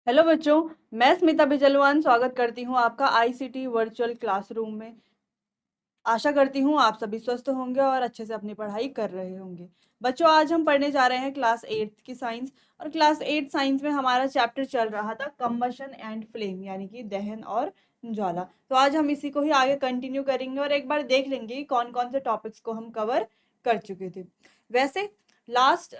Hello बच्चों, मैं स्मिता बिजलवान स्वागत करती हूँ आपका आईसीटी वर्चुअल क्लासरूम में। आशा करती हूँ आप सभी स्वस्थ होंगे और अच्छे से अपनी पढ़ाई कर रहे होंगे। बच्चों, आज हम पढ़ने जा रहे हैं क्लास 8 की साइंस। और क्लास 8 साइंस में हमारा चैप्टर चल रहा था कंबशन एंड फ्लेम, यानी कि दहन और ज्वाला। तो आज हम इसी को ही आगे कंटिन्यू करेंगे और एक बार देख लेंगे कि कौन कौन से टॉपिक्स को हम कवर कर चुके थे। वैसे लास्ट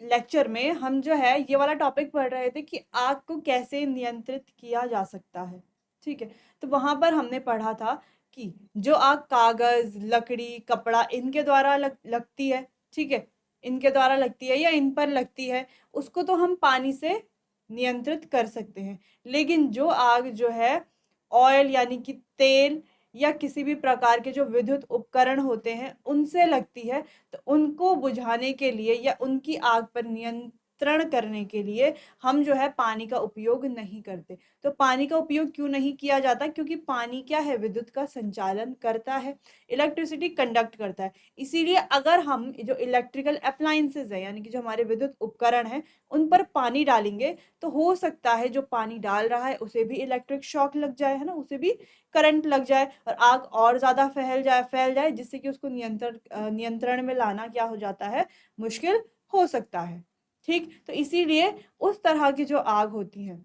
लेक्चर में हम जो है ये वाला टॉपिक पढ़ रहे थे कि आग को कैसे नियंत्रित किया जा सकता है। ठीक है, तो वहां पर हमने पढ़ा था कि जो आग कागज, लकड़ी, कपड़ा इनके द्वारा लगती है। ठीक है, इनके द्वारा लगती है या इन पर लगती है, उसको तो हम पानी से नियंत्रित कर सकते हैं। लेकिन जो आग जो है ऑयल यानी कि तेल या किसी भी प्रकार के जो विद्युत उपकरण होते हैं उनसे लगती है, तो उनको बुझाने के लिए या उनकी आग पर नियंत्रण करने के लिए हम जो है पानी का उपयोग नहीं करते। तो पानी का उपयोग क्यों नहीं किया जाता? क्योंकि पानी क्या है, विद्युत का संचालन करता है, इलेक्ट्रिसिटी कंडक्ट करता है। इसीलिए अगर हम जो इलेक्ट्रिकल अप्लायंसेज है यानी कि जो हमारे विद्युत उपकरण है उन पर पानी डालेंगे, तो हो सकता है जो पानी डाल रहा है उसे भी इलेक्ट्रिक शॉक लग जाए, है ना, उसे भी करंट लग जाए और आग और ज्यादा फैल जाए जिससे कि उसको नियंत्रण में लाना क्या हो जाता है, मुश्किल हो सकता है। ठीक, तो इसीलिए उस तरह की जो आग होती है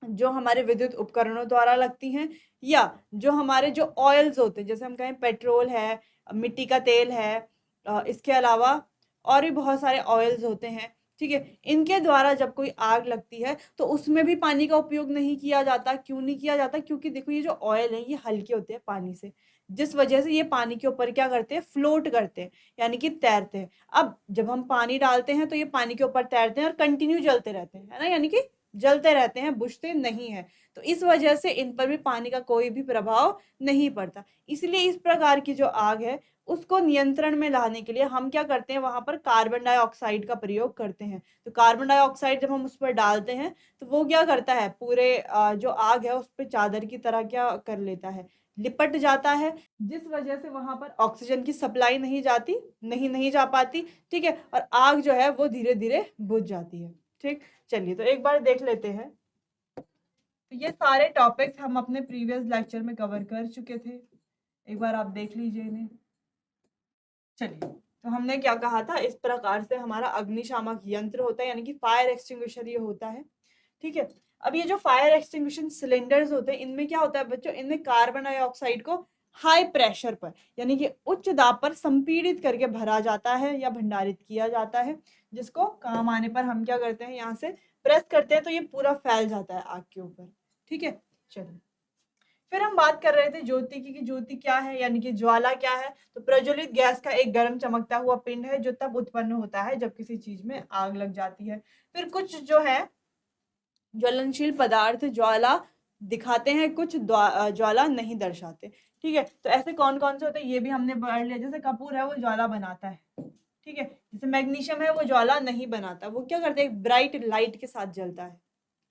जो हमारे विद्युत उपकरणों द्वारा लगती हैं, या जो हमारे जो ऑयल्स होते हैं, जैसे हम कहें पेट्रोल है, मिट्टी का तेल है, इसके अलावा और भी बहुत सारे ऑयल्स होते हैं। ठीक है, इनके द्वारा जब कोई आग लगती है तो उसमें भी पानी का उपयोग नहीं किया जाता। क्यों नहीं किया जाता? क्योंकि देखो ये जो ऑयल है ये हल्के होते हैं पानी से, जिस वजह से ये पानी के ऊपर क्या करते हैं, फ्लोट करते हैं, यानी कि तैरते हैं। अब जब हम पानी डालते हैं तो ये पानी के ऊपर तैरते हैं और कंटिन्यू जलते रहते हैं, है ना, यानी कि जलते रहते हैं, बुझते नहीं है। तो इस वजह से इन पर भी पानी का कोई भी प्रभाव नहीं पड़ता। इसलिए इस प्रकार की जो आग है उसको नियंत्रण में लाने के लिए हम क्या करते हैं, वहां पर कार्बन डाइऑक्साइड का प्रयोग करते हैं। तो कार्बन डाइऑक्साइड जब हम उस पर डालते हैं तो वो क्या करता है, पूरे जो आग है उस पर चादर की तरह क्या कर लेता है, लिपट जाता है, जिस वजह से वहां पर ऑक्सीजन की सप्लाई नहीं जाती, नहीं जा पाती। ठीक है, और आग जो है वो धीरे धीरे बुझ जाती है। ठीक, चलिए तो एक बार देख लेते हैं। तो ये सारे टॉपिक्स हम अपने प्रीवियस लेक्चर में कवर कर चुके थे, एक बार आप देख लीजिए इन्हें। चलिए, तो हमने क्या कहा था, इस प्रकार से हमारा अग्निशामक यंत्र होता है, यानी कि फायर एक्सटिंग्विशर ये होता है। ठीक है, अब ये जो फायर एक्सटिंग्विशन सिलेंडर्स होते हैं इनमें क्या होता है बच्चों, इनमें कार्बन डाइऑक्साइड को हाई प्रेशर पर यानी कि उच्च दाब पर संपीड़ित करके भरा जाता है या भंडारित किया जाता है, जिसको काम आने पर हम क्या करते हैं, यहाँ से प्रेस करते हैं तो ये पूरा फैल जाता है आग के ऊपर। ठीक है, चलिए फिर हम बात कर रहे थे ज्योति की, कि ज्योति क्या है, यानी कि ज्वाला क्या है। तो प्रज्वलित गैस का एक गर्म चमकता हुआ पिंड है जो तब उत्पन्न होता है जब किसी चीज में आग लग जाती है। फिर कुछ जो है ज्वलनशील पदार्थ ज्वाला दिखाते हैं, कुछ ज्वाला नहीं दर्शाते। ठीक है, तो ऐसे कौन कौन से होते हैं ये भी हमने पढ़ लिया। जैसे कपूर है वो ज्वाला बनाता है। ठीक है, जैसे मैग्नीशियम है वो ज्वाला नहीं बनाता, वो क्या करते हैं, ब्राइट लाइट के साथ जलता है।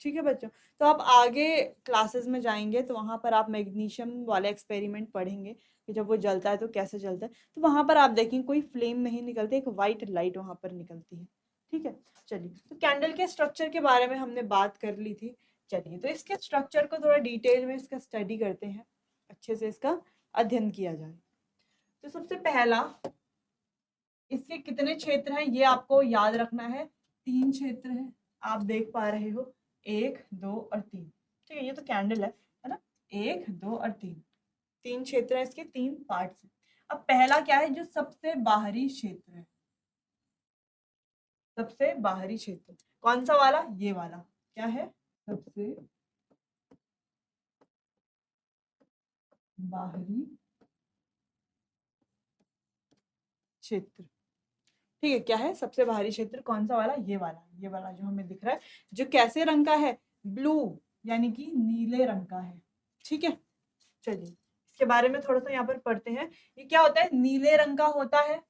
ठीक है बच्चों, तो आप आगे क्लासेस में जाएंगे तो वहां पर आप मैग्नीशियम वाले एक्सपेरिमेंट पढ़ेंगे कि जब वो जलता है तो कैसे जलता है। तो वहां पर आप देखेंगे कोई फ्लेम नहीं निकलती, एक वाइट लाइट वहां पर निकलती है। ठीक है, चलिए तो कैंडल के स्ट्रक्चर के बारे में हमने बात कर ली थी। चलिए तो इसके स्ट्रक्चर को थोड़ा डिटेल में इसका स्टडी करते हैं, अच्छे से इसका अध्ययन किया जाए। तो सबसे पहला, इसके कितने क्षेत्र हैं ये आपको याद रखना है। 3 क्षेत्र हैं, आप देख पा रहे हो, 1 2 और 3। ठीक है, ये तो कैंडल है ना, 1 2 और 3, 3 क्षेत्र है, इसके 3 पार्ट्स हैं। अब पहला क्या है, जो सबसे बाहरी क्षेत्र है, सबसे बाहरी क्षेत्र कौन सा वाला, ये वाला क्या है, सबसे बाहरी क्षेत्र। ठीक है, क्या है सबसे बाहरी क्षेत्र, कौन सा वाला, ये वाला जो हमें दिख रहा है, जो कैसे रंग का है, ब्लू यानी कि नीले रंग का है। ठीक है, चलिए इसके बारे में थोड़ा सा यहाँ पर पढ़ते हैं। ये क्या होता है, नीले रंग का होता है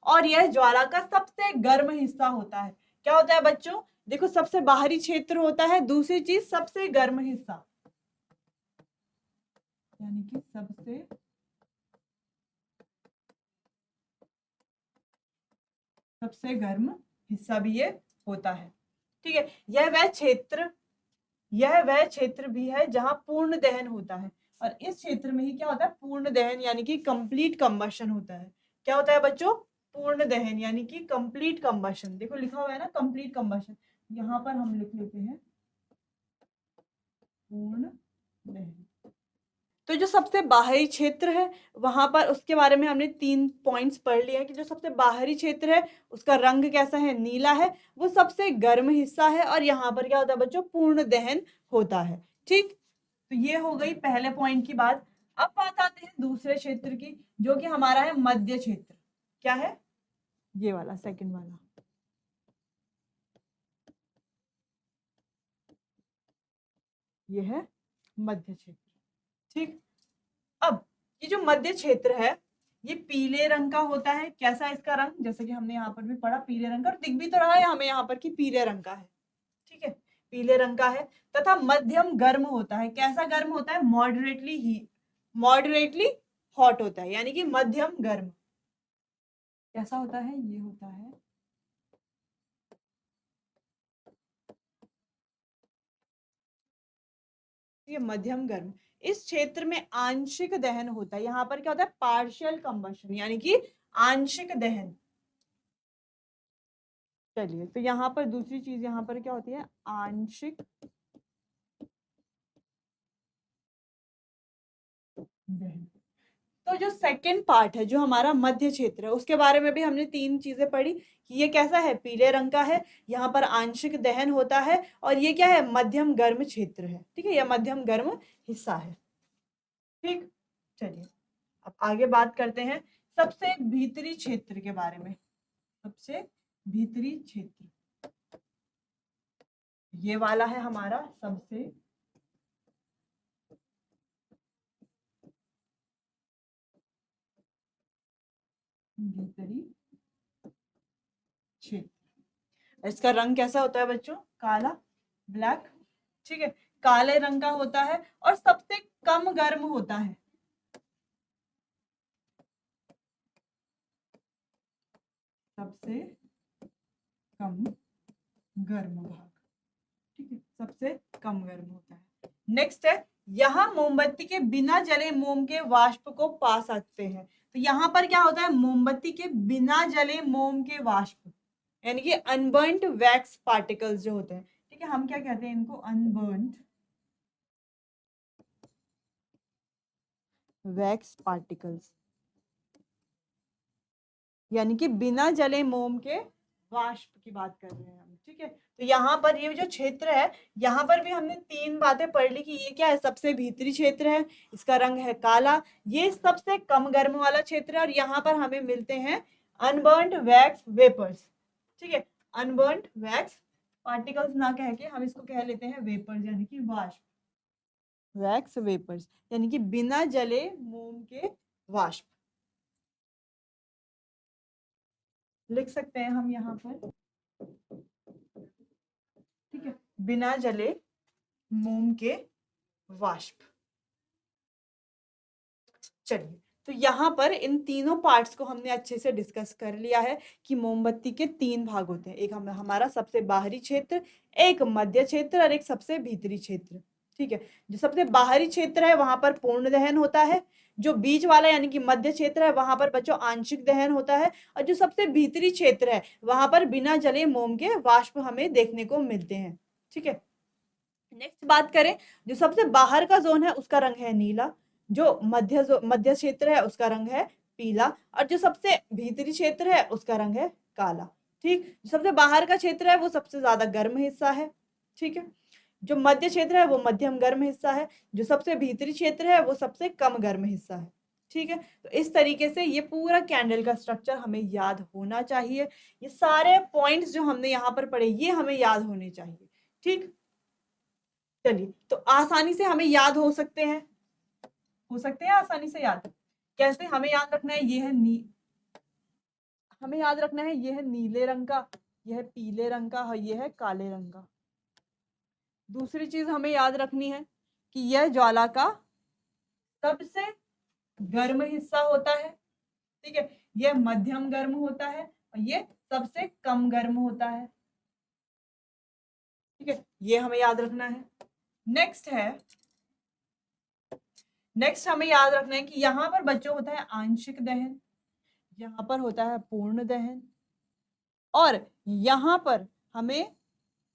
और यह ज्वाला का सबसे गर्म हिस्सा होता है। क्या होता है बच्चों, देखो सबसे बाहरी क्षेत्र होता है, दूसरी चीज सबसे गर्म हिस्सा, यानी कि सबसे गर्म हिस्सा भी ये होता है। ठीक है, यह वह क्षेत्र भी है जहां पूर्ण दहन होता है, और इस क्षेत्र में ही क्या होता है, पूर्ण दहन यानी कि कंप्लीट कंबशन होता है। क्या होता है बच्चों, पूर्ण दहन यानी कि कंप्लीट कंबशन। देखो लिखा हुआ है ना कंप्लीट कंबशन, यहाँ पर हम लिख लेते हैं पूर्ण दहन। तो जो सबसे बाहरी क्षेत्र है वहां पर, उसके बारे में हमने 3 पॉइंट्स पढ़ लिए हैं कि जो सबसे बाहरी क्षेत्र है उसका रंग कैसा है, नीला है, वो सबसे गर्म हिस्सा है, और यहाँ पर क्या होता है बच्चों, पूर्ण दहन होता है। ठीक, तो ये हो गई पहले पॉइंट की बात। अब बात आते हैं दूसरे क्षेत्र की, जो कि हमारा है मध्य क्षेत्र। क्या है, ये वाला सेकंड वाला, ये है मध्य क्षेत्र। ठीक, अब ये जो मध्य क्षेत्र है ये पीले रंग का होता है। कैसा है इसका रंग, जैसे कि हमने यहाँ पर भी पढ़ा पीले रंग का, और दिख भी तो रहा है हमें यहाँ पर कि पीले रंग का है। ठीक है, पीले रंग का है, तथा मध्यम गर्म होता है। कैसा गर्म होता है, मॉडरेटली हॉट होता है, यानी कि मध्यम गर्म। कैसा होता है, ये होता है ये मध्यम गर्म। इस क्षेत्र में आंशिक दहन होता है। यहाँ पर क्या होता है, पार्शियल कंबशन, यानी कि आंशिक दहन। चलिए, तो यहाँ पर दूसरी चीज यहाँ पर क्या होती है, आंशिक दहन। तो जो सेकंड पार्ट है, जो हमारा मध्य क्षेत्र है, उसके बारे में भी हमने 3 चीजें पढ़ी कि ये कैसा है, पीले रंग का है, यहाँ पर आंशिक दहन होता है, और ये क्या है, मध्यम गर्म क्षेत्र है। ठीक है, यह मध्यम गर्म हिस्सा है। ठीक, चलिए अब आगे बात करते हैं सबसे भीतरी क्षेत्र के बारे में। सबसे भीतरी क्षेत्र ये वाला है हमारा सबसे भीतरी क्षेत्र। इसका रंग कैसा होता है बच्चों, काला, ब्लैक। ठीक है, काले रंग का होता है, और सबसे कम गर्म होता है। सबसे कम गर्म भाग। ठीक है, सबसे कम गर्म होता है। नेक्स्ट है, यहाँ मोमबत्ती के बिना जले मोम के वाष्प को पा सकते हैं। तो यहाँ पर क्या होता है, मोमबत्ती के बिना जले मोम के वाष्प, यानी कि अनबर्न्ड वैक्स पार्टिकल्स जो होते हैं। ठीक है, हम क्या कहते हैं इनको, अनबर्न्ड वैक्स पार्टिकल्स, यानी कि बिना जले मोम के वाष्प की बात कर रहे हैं हम। ठीक है, तो यहाँ पर ये जो क्षेत्र है, यहाँ पर भी हमने 3 बातें पढ़ ली कि ये क्या है, सबसे भीतरी क्षेत्र है, इसका रंग है काला, ये सबसे कम गर्म वाला क्षेत्र है, और यहाँ पर हमें मिलते हैं अनबर्न्ड वैक्स वेपर्स। ठीक है, अनबर्न्ड वैक्स पार्टिकल्स ना कह के हम इसको कह लेते हैं वेपर्स, यानी कि वाष्प, वैक्स वेपर्स, यानी कि बिना जले मोम के वाष्प लिख सकते हैं हम यहाँ पर। ठीक है, बिना जले मोम के वाष्प। चलिए, तो यहाँ पर इन तीनों पार्ट्स को हमने अच्छे से डिस्कस कर लिया है कि मोमबत्ती के 3 भाग होते हैं, एक हमारा सबसे बाहरी क्षेत्र, एक मध्य क्षेत्र, और एक सबसे भीतरी क्षेत्र। ठीक है, जो सबसे बाहरी क्षेत्र है वहां पर पूर्ण दहन होता है, जो बीच वाला यानी कि मध्य क्षेत्र है वहां पर बच्चों आंशिक दहन होता है, और जो सबसे भीतरी क्षेत्र है वहां पर बिना जले मोम के वाष्प हमें देखने को मिलते हैं। ठीक है, नेक्स्ट बात करें, जो सबसे बाहर का जोन है उसका रंग है नीला, जो मध्य क्षेत्र है उसका रंग है पीला, और जो सबसे भीतरी क्षेत्र है उसका रंग है काला। ठीक, जो सबसे बाहर का क्षेत्र है वो सबसे ज्यादा गर्म हिस्सा है। ठीक है, जो मध्य क्षेत्र है वो मध्यम गर्म हिस्सा है, जो सबसे भीतरी क्षेत्र है वो सबसे कम गर्म हिस्सा है। ठीक है, तो इस तरीके से ये पूरा कैंडल का स्ट्रक्चर हमें याद होना चाहिए। ये सारे पॉइंट्स जो हमने यहाँ पर पढ़े ये हमें याद होने चाहिए। ठीक, चलिए, तो आसानी से हमें याद हो सकते हैं आसानी से याद। कैसे, हमें याद रखना है, हमें याद रखना है ये है नीले रंग का, यह है पीले रंग का, और ये है काले रंग का। दूसरी चीज हमें याद रखनी है कि यह ज्वाला का सबसे गर्म हिस्सा होता है। ठीक है, यह मध्यम गर्म होता है, और ये सबसे कम गर्म होता है। ठीक है, ये हमें याद रखना है। नेक्स्ट हमें याद रखना है कि यहाँ पर बच्चों होता है आंशिक दहन, यहाँ पर होता है पूर्ण दहन, और यहाँ पर हमें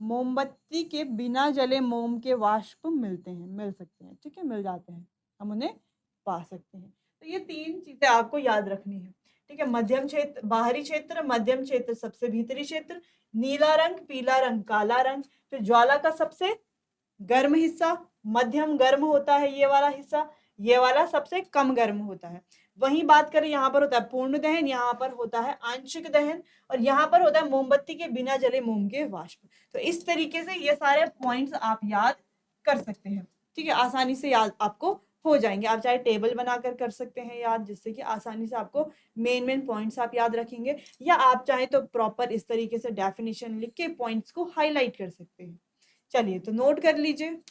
मोमबत्ती के बिना जले मोम के वाष्प मिल सकते हैं। ठीक है, मिल जाते हैं, हम उन्हें पा सकते हैं। तो ये 3 चीजें आपको याद रखनी है। ठीक है, मध्यम क्षेत्र, बाहरी क्षेत्र, मध्यम क्षेत्र, सबसे भीतरी क्षेत्र, नीला रंग, पीला रंग, काला रंग, फिर ज्वाला का सबसे गर्म हिस्सा, मध्यम गर्म होता है ये वाला हिस्सा, ये वाला सबसे कम गर्म होता है। वहीं बात करें, यहाँ पर होता है पूर्ण दहन, यहाँ पर होता है आंशिक दहन, और यहाँ पर होता है मोमबत्ती के बिना जले मोम के वाष्प। तो इस तरीके से ये सारे पॉइंट्स आप याद कर सकते हैं। ठीक है, आसानी से याद आपको हो जाएंगे। आप चाहे टेबल बनाकर कर सकते हैं याद, जिससे कि आसानी से आपको मेन पॉइंट्स आप याद रखेंगे, या आप चाहे तो प्रॉपर इस तरीके से डेफिनेशन लिख के पॉइंट्स को हाईलाइट कर सकते हैं। चलिए, तो नोट कर लीजिए।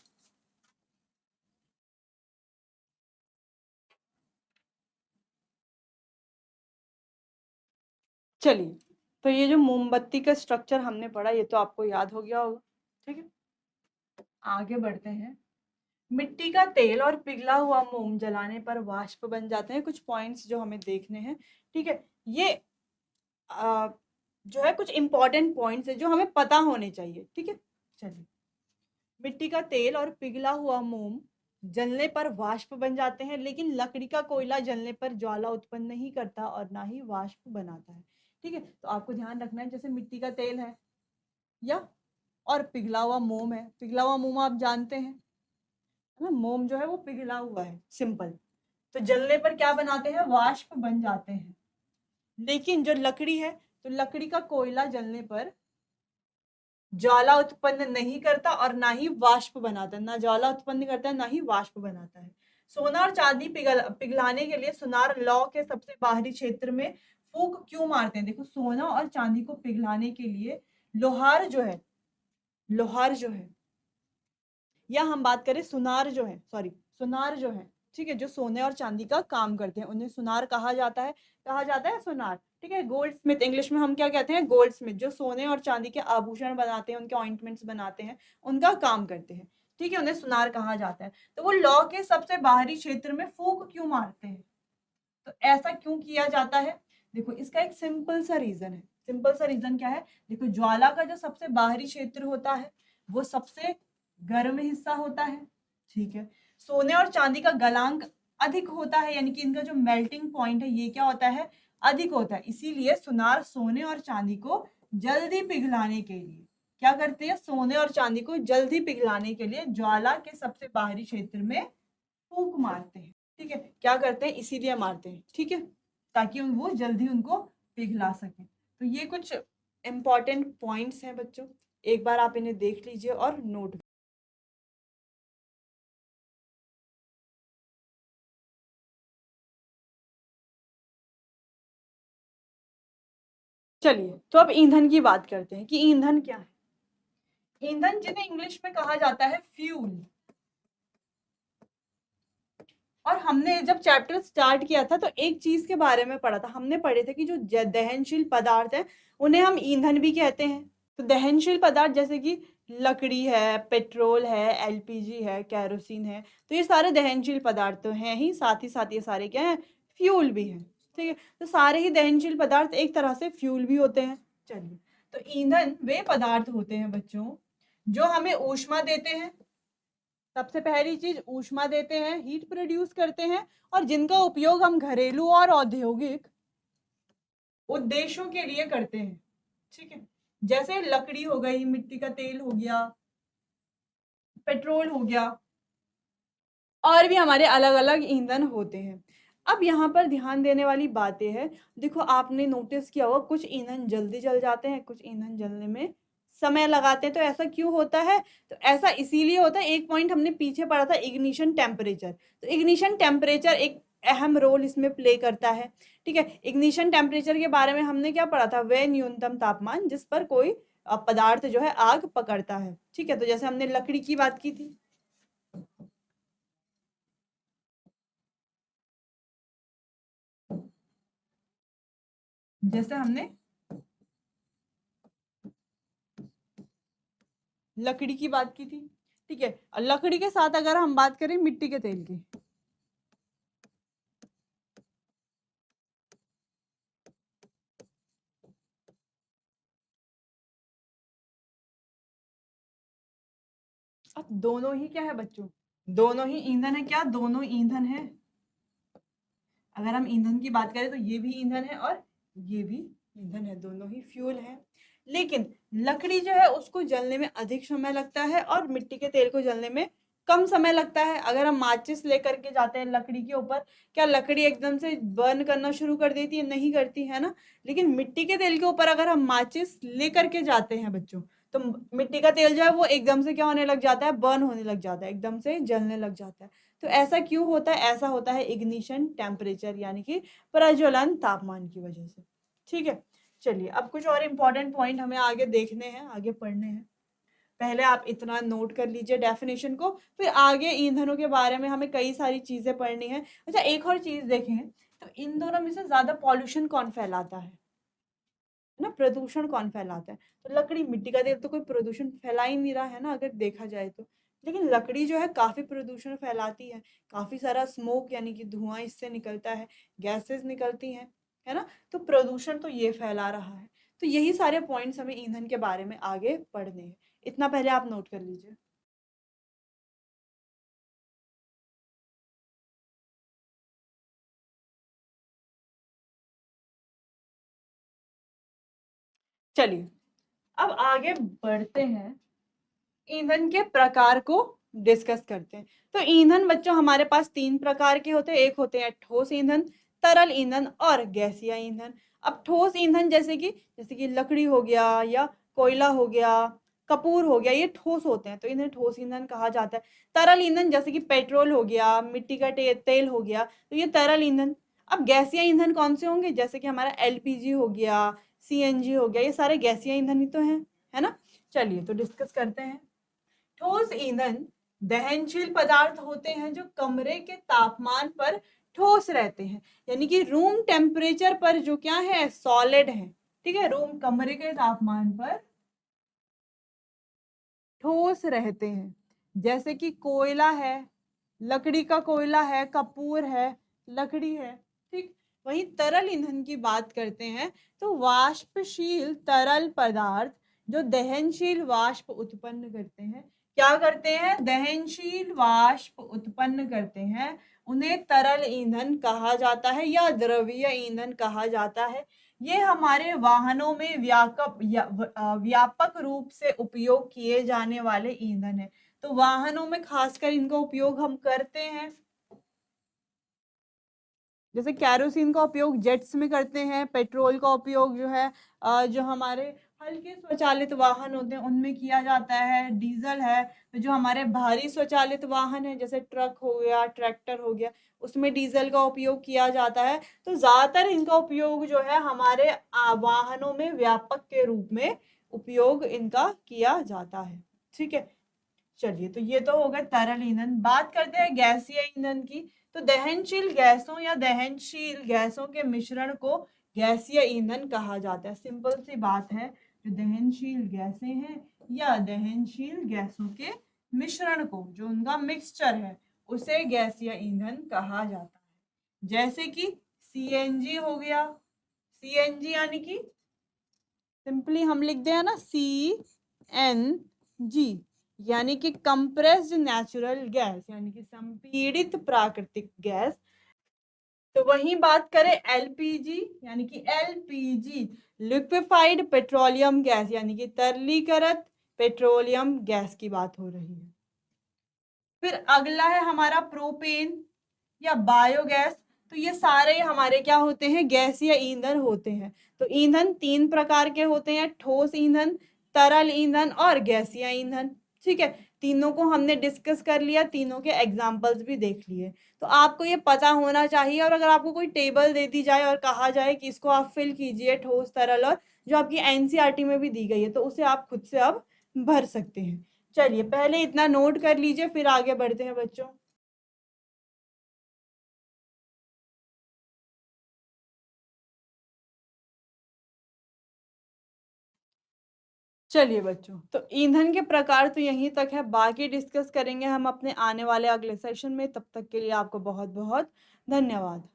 चलिए, तो ये जो मोमबत्ती का स्ट्रक्चर हमने पढ़ा, ये तो आपको याद हो गया होगा। ठीक है, आगे बढ़ते हैं। मिट्टी का तेल और पिघला हुआ मोम जलाने पर वाष्प बन जाते हैं। कुछ पॉइंट्स जो हमें देखने हैं। ठीक है, ये जो है कुछ इंपॉर्टेंट पॉइंट्स है जो हमें पता होने चाहिए। ठीक है, चलिए। मिट्टी का तेल और पिघला हुआ मोम जलने पर वाष्प बन जाते हैं, लेकिन लकड़ी का कोयला जलने पर ज्वाला उत्पन्न नहीं करता और ना ही वाष्प बनाता है। ठीक है, तो आपको ध्यान रखना है, जैसे मिट्टी का तेल है या और पिघला हुआ मोम है। पिघला हुआ मोम आप जानते हैं, है ना, मोम जो है वो पिघला हुआ है, सिंपल। तो जलने पर क्या बनाते हैं, वाष्प बन जाते हैं। लेकिन जो लकड़ी है, तो लकड़ी का कोयला जलने पर ज्वाला उत्पन्न नहीं करता और ना ही वाष्प बनाता है। ना ज्वाला उत्पन्न करता है, ना ही वाष्प बनाता है। सोना और चांदी पिघलाने के लिए सुनार लौ के सबसे बाहरी क्षेत्र में फूंक क्यों मारते हैं? देखो, सोना और चांदी को पिघलाने के लिए लोहार जो है, या हम बात करें सुनार जो है, ठीक है, जो सोने और चांदी का काम करते हैं, उन्हें सुनार कहा जाता है सुनार। ठीक है, गोल्ड स्मिथ, इंग्लिश में हम क्या कहते हैं, गोल्ड स्मिथ, जो सोने और चांदी के आभूषण बनाते हैं, उनके ऑइंटमेंट्स बनाते हैं, उनका काम करते हैं। ठीक है, उन्हें सुनार कहा जाता है। तो वो लौ के सबसे बाहरी क्षेत्र में फूंक क्यों मारते हैं? तो ऐसा क्यों किया जाता है? देखो, इसका एक सिंपल सा रीजन है। सिंपल सा रीजन क्या है? देखो, ज्वाला का जो सबसे बाहरी क्षेत्र होता है, वो सबसे गर्म हिस्सा होता है। ठीक है, सोने और चांदी का गलांक अधिक होता है, यानी कि इनका जो मेल्टिंग पॉइंट है, ये क्या होता है, अधिक होता है। इसीलिए सुनार सोने और चांदी को जल्दी पिघलाने के लिए क्या करते हैं, सोने और चांदी को जल्दी पिघलाने के लिए ज्वाला के सबसे बाहरी क्षेत्र में फूंक मारते हैं। ठीक है, क्या करते हैं, इसीलिए मारते हैं। ठीक है, ताकि वो जल्दी उनको पिघला सके। तो ये कुछ इंपॉर्टेंट पॉइंट्स हैं बच्चों, एक बार आप इन्हें देख लीजिए और नोट। चलिए, तो अब ईंधन की बात करते हैं कि ईंधन क्या है। ईंधन, जिन्हें इंग्लिश में कहा जाता है फ्यूल। और हमने जब चैप्टर स्टार्ट किया था, तो एक चीज के बारे में पढ़ा था, हमने पढ़े थे कि जो दहनशील पदार्थ है, उन्हें हम ईंधन भी कहते हैं। तो दहनशील पदार्थ जैसे कि लकड़ी है, पेट्रोल है, एलपीजी है, केरोसिन है, तो ये सारे दहनशील पदार्थ तो हैं ही साथ ये सारे क्या हैं, फ्यूल भी हैं। ठीक है, तो सारे ही दहनशील पदार्थ एक तरह से फ्यूल भी होते हैं। चलिए, तो ईंधन वे पदार्थ होते हैं बच्चों जो हमें ऊष्मा देते हैं। सबसे पहली चीज, ऊष्मा देते हैं, हीट प्रोड्यूस करते हैं, और जिनका उपयोग हम घरेलू और औद्योगिक उद्देश्यों के लिए करते हैं। ठीक है, जैसे लकड़ी हो गई, मिट्टी का तेल हो गया, पेट्रोल हो गया, और भी हमारे अलग अलग ईंधन होते हैं। अब यहाँ पर ध्यान देने वाली बातें हैं। देखो, आपने नोटिस किया होगा, कुछ ईंधन जल्दी जल जाते हैं, कुछ ईंधन जलने में समय लगाते हैं। तो ऐसा क्यों होता है? तो ऐसा इसीलिए होता है, एक पॉइंट हमने पीछे पढ़ा था, इग्निशन टेम्परेचर। तो इग्निशन टेम्परेचर एक अहम रोल इसमें प्ले करता है। ठीक है, इग्निशन टेम्परेचर के बारे में हमने क्या पढ़ा था, वह न्यूनतम तापमान जिस पर कोई पदार्थ जो है आग पकड़ता है। ठीक है, तो जैसे हमने लकड़ी की बात की थी, जैसे हमने लकड़ी की बात की थी, ठीक है। और लकड़ी के साथ अगर हम बात करें मिट्टी के तेल की, अब दोनों ही क्या है बच्चों, दोनों ही ईंधन है। क्या दोनों ईंधन है? अगर हम ईंधन की बात करें तो ये भी ईंधन है और ये भी ईंधन है, दोनों ही फ्यूल है। लेकिन लकड़ी जो है उसको जलने में अधिक समय लगता है और मिट्टी के तेल को जलने में कम समय लगता है। अगर हम माचिस लेकर के जाते हैं लकड़ी के ऊपर, क्या लकड़ी एकदम से बर्न करना शुरू कर देती है? नहीं करती है ना। लेकिन मिट्टी के तेल के ऊपर अगर हम माचिस लेकर के जाते हैं बच्चों, तो मिट्टी का तेल जो है वो एकदम से क्या होने लग जाता है? बर्न होने लग जाता है, एकदम से जलने लग जाता है। तो ऐसा क्यों होता है? ऐसा होता है इग्निशन टेम्परेचर यानी कि प्रज्वलन तापमान की वजह से। ठीक है, चलिए अब कुछ और इम्पोर्टेंट पॉइंट हमें आगे देखने हैं, आगे पढ़ने हैं। पहले आप इतना नोट कर लीजिए डेफिनेशन को, फिर आगे ईंधनों के बारे में हमें कई सारी चीजें पढ़नी है। अच्छा, एक और चीज देखें तो इन दोनों में से ज्यादा पॉल्यूशन कौन फैलाता है ना, प्रदूषण कौन फैलाता है? तो लकड़ी, मिट्टी का तेल तो कोई प्रदूषण फैला ही नहीं रहा है ना अगर देखा जाए तो। लेकिन लकड़ी जो है काफी प्रदूषण फैलाती है, काफी सारा स्मोक यानी कि धुआं इससे निकलता है, गैसेस निकलती हैं, है ना। तो प्रदूषण तो ये फैला रहा है। तो यही सारे पॉइंट्स हमें ईंधन के बारे में आगे पढ़ने हैं। इतना पहले आप नोट कर लीजिए। चलिए अब आगे बढ़ते हैं, ईंधन के प्रकार को डिस्कस करते हैं। तो ईंधन बच्चों हमारे पास तीन प्रकार के होते हैं। एक होते हैं ठोस ईंधन, तरल ईंधन और गैसीय ईंधन। अब ठोस ईंधन जैसे कि लकड़ी हो गया या कोयला हो गया, कपूर हो गया, ये ठोस होते हैं तो इन्हें ठोस ईंधन कहा जाता है। तरल ईंधन जैसे कि पेट्रोल हो गया, मिट्टी का तेल हो गया, तो ये तरल ईंधन। अब गैसीय ईंधन कौन से होंगे? जैसे कि हमारा एलपीजी हो गया, सीएनजी हो गया, ये सारे गैसीय ईंधन ही तो हैं, है ना। चलिए तो डिस्कस करते हैं। ठोस ईंधन दहनशील पदार्थ होते हैं जो कमरे के तापमान पर ठोस रहते हैं, यानी कि रूम टेम्परेचर पर जो क्या है, सॉलिड है। ठीक है, रूम कमरे के तापमान पर ठोस रहते हैं। जैसे कि कोयला है, लकड़ी का कोयला है, कपूर है, लकड़ी है। ठीक, वही तरल ईंधन की बात करते हैं तो वाष्पशील तरल पदार्थ जो दहनशील वाष्प उत्पन्न करते हैं, क्या करते हैं? दहनशील वाष्प उत्पन्न करते हैं, उन्हें तरल ईंधन कहा जाता है या द्रवीय ईंधन कहा जाता है। ये हमारे वाहनों में व्यापक रूप से उपयोग किए जाने वाले ईंधन है। तो वाहनों में खासकर इनका उपयोग हम करते हैं। जैसे कैरोसिन का उपयोग जेट्स में करते हैं, पेट्रोल का उपयोग जो है जो हमारे हल्के स्वचालित वाहन होते हैं उनमें किया जाता है। डीजल है तो जो हमारे भारी स्वचालित वाहन है जैसे ट्रक हो गया, ट्रैक्टर हो गया, उसमें डीजल का उपयोग किया जाता है। तो ज्यादातर इनका उपयोग जो है हमारे वाहनों में व्यापक के रूप में उपयोग इनका किया जाता है। ठीक है, चलिए तो ये तो हो गया तरल ईंधन। बात करते हैं गैसीय ईंधन की। तो दहनशील गैसों या दहनशील गैसों के मिश्रण को गैसीय ईंधन कहा जाता है। सिंपल सी बात है, जो दहनशील गैसें हैं या दहनशील गैसों के मिश्रण को, जो उनका मिक्सचर है, उसे गैसीय ईंधन कहा जाता है। जैसे कि सीएनजी हो गया, सीएनजी यानी कि सिंपली हम लिख दें ना, CNG, यानी कि कंप्रेस्ड नेचुरल गैस, यानी कि संपीड़ित प्राकृतिक गैस। तो वही बात करें एलपीजी, यानी कि एलपीजी लिक्विफाइड पेट्रोलियम गैस, यानी कि तरलीकृत पेट्रोलियम गैस की बात हो रही है। फिर अगला है हमारा प्रोपेन या बायोगैस। तो ये सारे हमारे क्या होते हैं? गैसीय ईंधन होते हैं। तो ईंधन तीन प्रकार के होते हैं, ठोस ईंधन, तरल ईंधन और गैसीय ईंधन। ठीक है, तीनों को हमने डिस्कस कर लिया, तीनों के एग्जाम्पल्स भी देख लिए। तो आपको ये पता होना चाहिए, और अगर आपको कोई टेबल दे दी जाए और कहा जाए कि इसको आप फिल कीजिए ठोस, तरल और, जो आपकी एनसीईआरटी में भी दी गई है, तो उसे आप खुद से अब भर सकते हैं। चलिए पहले इतना नोट कर लीजिए, फिर आगे बढ़ते हैं बच्चों। चलिए बच्चों, तो ईंधन के प्रकार तो यहीं तक है, बाकी डिस्कस करेंगे हम अपने आने वाले अगले सेशन में। तब तक के लिए आपको बहुत-बहुत धन्यवाद।